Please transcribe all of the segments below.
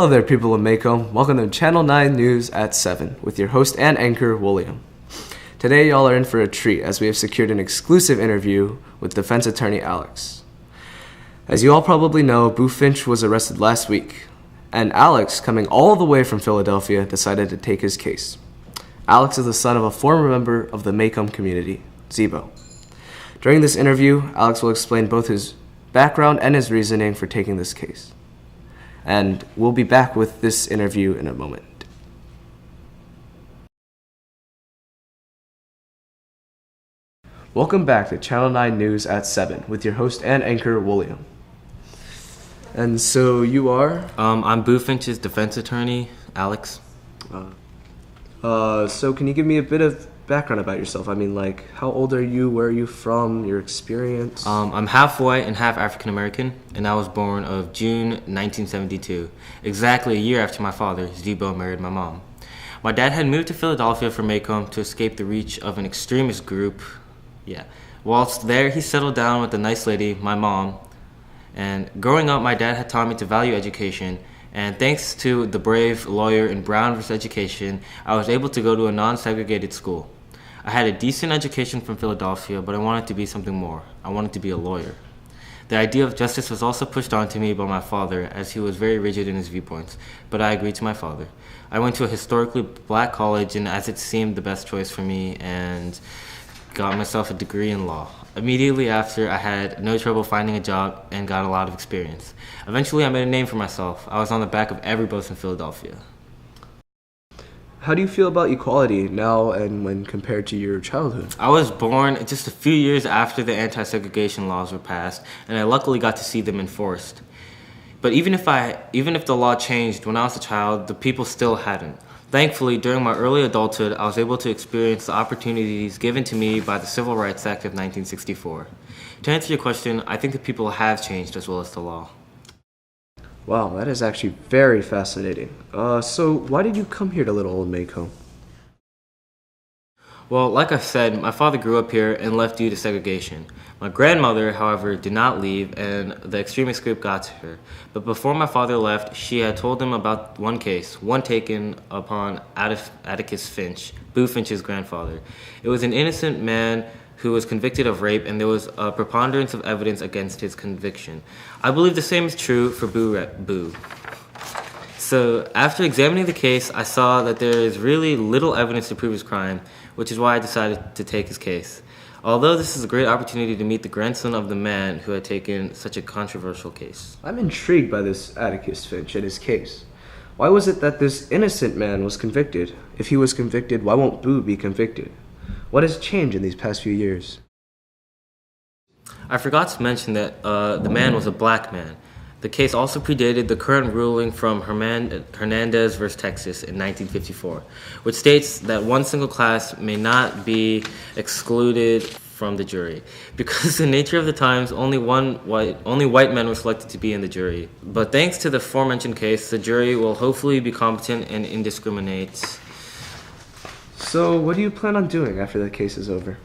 Hello there, people of Macomb. Welcome to Channel 9 News at 7 with your host and anchor, William. Today, y'all are in for a treat as we have secured an exclusive interview with defense attorney Alex. As you all probably know, Boo Finch was arrested last week, and Alex, coming all the way from Philadelphia, decided to take his case. Alex is the son of a former member of the Macomb community, Zebo. During this interview, Alex will explain both his background and his reasoning for taking this case. And we'll be back with this interview in a moment. Welcome back to Channel 9 News at 7 with your host and anchor, William. And so you are? I'm Boo Finch's defense attorney, Alex. So can you give me a bit of background about yourself? I mean, like, how old are you? Where are you from? Your experience? I'm half white and half African American, and I was born of June 1972, exactly a year after my father, Zebo, married my mom. My dad had moved to Philadelphia from Macomb to escape the reach of an extremist group. Whilst there, he settled down with a nice lady, my mom. And growing up, my dad had taught me to value education. And thanks to the brave lawyer in Brown vs. Education, I was able to go to a non-segregated school. I had a decent education from Philadelphia, but I wanted to be something more. I wanted to be a lawyer. The idea of justice was also pushed onto me by my father, as he was very rigid in his viewpoints, but I agreed to my father. I went to a historically black college, and as it seemed the best choice for me, and got myself a degree in law. Immediately after, I had no trouble finding a job and got a lot of experience. Eventually, I made a name for myself. I was on the back of every bus in Philadelphia. How do you feel about equality now and when compared to your childhood? I was born just a few years after the anti-segregation laws were passed, and I luckily got to see them enforced. But even if the law changed when I was a child, the people still hadn't. Thankfully, during my early adulthood, I was able to experience the opportunities given to me by the Civil Rights Act of 1964. To answer your question, I think the people have changed as well as the law. Wow, that is actually very fascinating. So why did you come here to little old Macomb? Well, like I said, my father grew up here and left due to segregation. My grandmother, however, did not leave, and the extremist group got to her. But before my father left, she had told him about one case, one taken upon Atticus Finch, Boo Finch's grandfather. It was an innocent man who was convicted of rape, and there was a preponderance of evidence against his conviction. I believe the same is true for Boo. So after examining the case, I saw that there is really little evidence to prove his crime, which is why I decided to take his case. Although this is a great opportunity to meet the grandson of the man who had taken such a controversial case. I'm intrigued by this Atticus Finch and his case. Why was it that this innocent man was convicted? If he was convicted, why won't Boo be convicted? What has changed in these past few years? I forgot to mention that the man was a black man. The case also predated the current ruling from Hernandez v. Texas in 1954, which states that one single class may not be excluded from the jury. Because the nature of the times, only white men were selected to be in the jury. But thanks to the aforementioned case, the jury will hopefully be competent and indiscriminate. So what do you plan on doing after the case is over?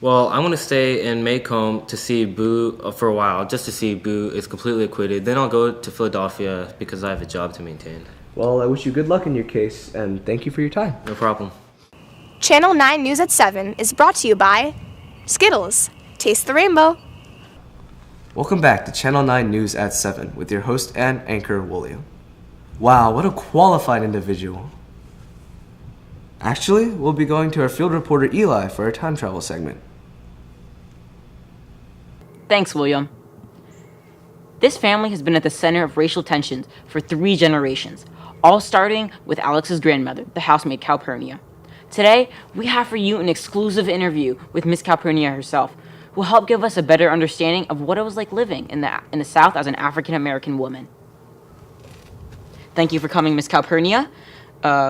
Well, I'm going to stay in Macomb to see Boo for a while, just to see Boo is completely acquitted. Then I'll go to Philadelphia because I have a job to maintain. Well, I wish you good luck in your case, and thank you for your time. No problem. Channel 9 News at 7 is brought to you by Skittles. Taste the rainbow. Welcome back to Channel 9 News at 7 with your host and anchor, William. Wow, what a qualified individual. Actually, we'll be going to our field reporter Eli for our time travel segment. Thanks, William. This family has been at the center of racial tensions for 3 generations, all starting with Alex's grandmother, the housemaid Calpurnia. Today, we have for you an exclusive interview with Miss Calpurnia herself, who will help give us a better understanding of what it was like living in the South as an African-American woman. Thank you for coming, Miss Calpurnia.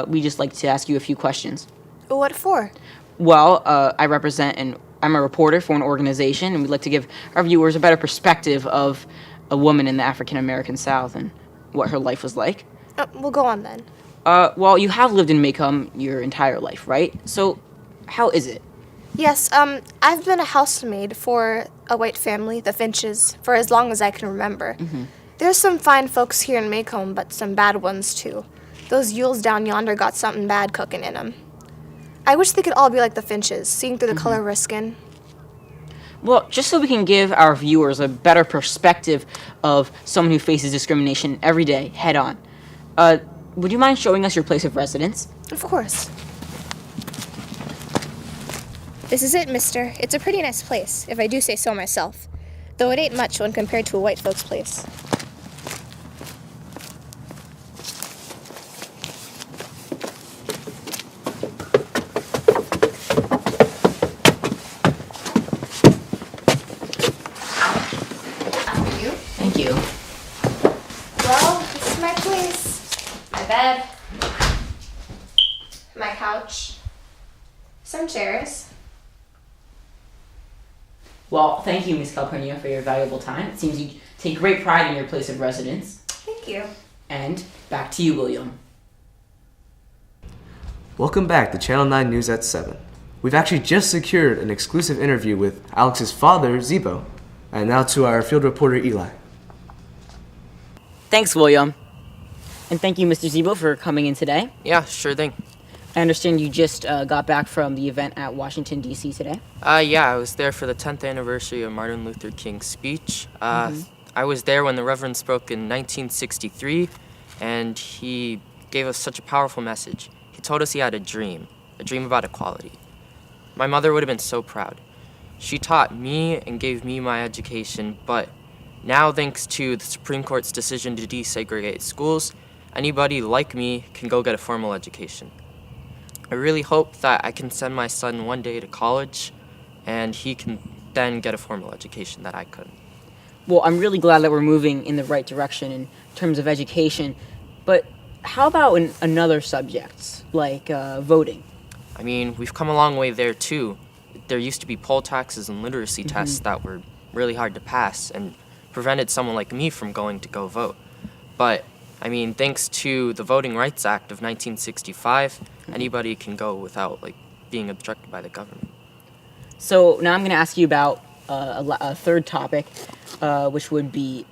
We just like to ask you a few questions. What for? Well, I'm a reporter for an organization, and we'd like to give our viewers a better perspective of a woman in the African-American South and what her life was like. We'll go on then. Well, you have lived in Macomb your entire life, right? So, how is it? Yes, I've been a housemaid for a white family, the Finches, for as long as I can remember. Mm-hmm. There's some fine folks here in Macomb, but some bad ones too. Those Yules down yonder got something bad cooking in 'em. I wish they could all be like the Finches, seeing through the color of our skin. Well, just so we can give our viewers a better perspective of someone who faces discrimination every day, head on, would you mind showing us your place of residence? Of course. This is it, mister. It's a pretty nice place, if I do say so myself. Though it ain't much when compared to a white folks' place. Thank you. Well, this is my place. My bed. My couch. Some chairs. Well, thank you, Miss Calpurnia, for your valuable time. It seems you take great pride in your place of residence. Thank you. And back to you, William. Welcome back to Channel 9 News at 7. We've actually just secured an exclusive interview with Alex's father, Zebo. And now to our field reporter, Eli. Thanks, William. And thank you, Mr. Zebo, for coming in today. Yeah, sure thing. I understand you just got back from the event at Washington, D.C. today. Yeah, I was there for the 10th anniversary of Martin Luther King's speech. I was there when the Reverend spoke in 1963, and he gave us such a powerful message. He told us he had a dream about equality. My mother would have been so proud. She taught me and gave me my education, but now, thanks to the Supreme Court's decision to desegregate schools, anybody like me can go get a formal education. I really hope that I can send my son one day to college and he can then get a formal education that I couldn't. Well, I'm really glad that we're moving in the right direction in terms of education, but how about in another subjects, like voting? I mean, we've come a long way there too. There used to be poll taxes and literacy tests that were really hard to pass and prevented someone like me from going to go vote. But I mean, thanks to the Voting Rights Act of 1965, anybody can go without being obstructed by the government. So now I'm going to ask you about a third topic, which would be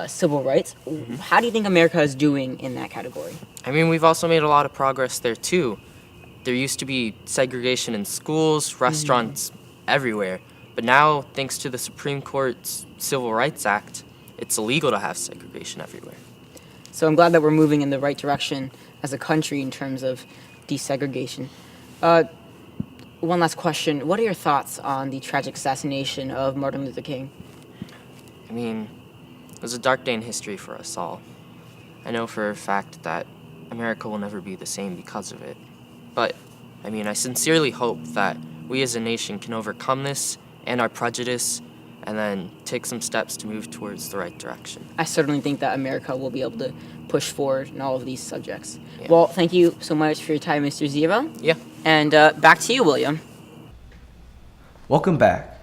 civil rights. How do you think America is doing in that category? I mean, we've also made a lot of progress there too. There used to be segregation in schools, restaurants, everywhere. But now, thanks to the Supreme Court's Civil Rights Act, it's illegal to have segregation everywhere. So I'm glad that we're moving in the right direction as a country in terms of desegregation. One last question. What are your thoughts on the tragic assassination of Martin Luther King? I mean, it was a dark day in history for us all. I know for a fact that America will never be the same because of it. But, I mean, I sincerely hope that we as a nation can overcome this and our prejudice and then take some steps to move towards the right direction. I certainly think that America will be able to push forward in all of these subjects. Yeah. Well, thank you so much for your time, Mr. Zebo. Yeah. And back to you, William. Welcome back.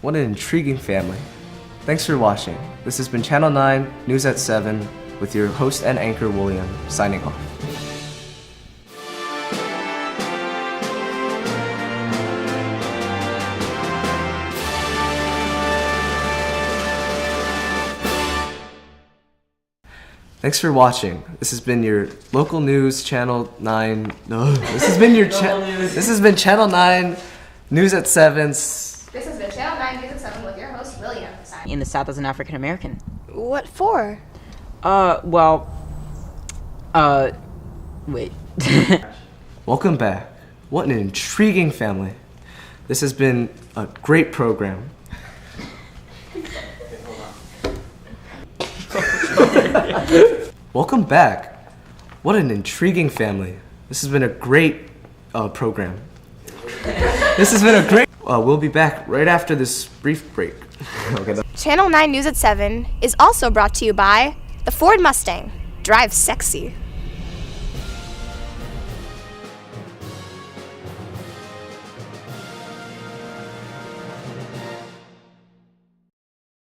What an intriguing family. Thanks for watching. This has been Channel 9 News at 7 with your host and anchor, William, signing off. Thanks for watching. This has been your local news, Channel 9. No, this has been your This has been Channel 9 News at 7. This has been Channel 9 News at 7 with your host, William. In the South as an African American. What for? Wait. Welcome back. What an intriguing family. This has been a great program. Welcome back. What an intriguing family. This has been a great program. This has been a great... we'll be back right after this brief break. Okay. Channel 9 News at 7 is also brought to you by the Ford Mustang. Drive sexy.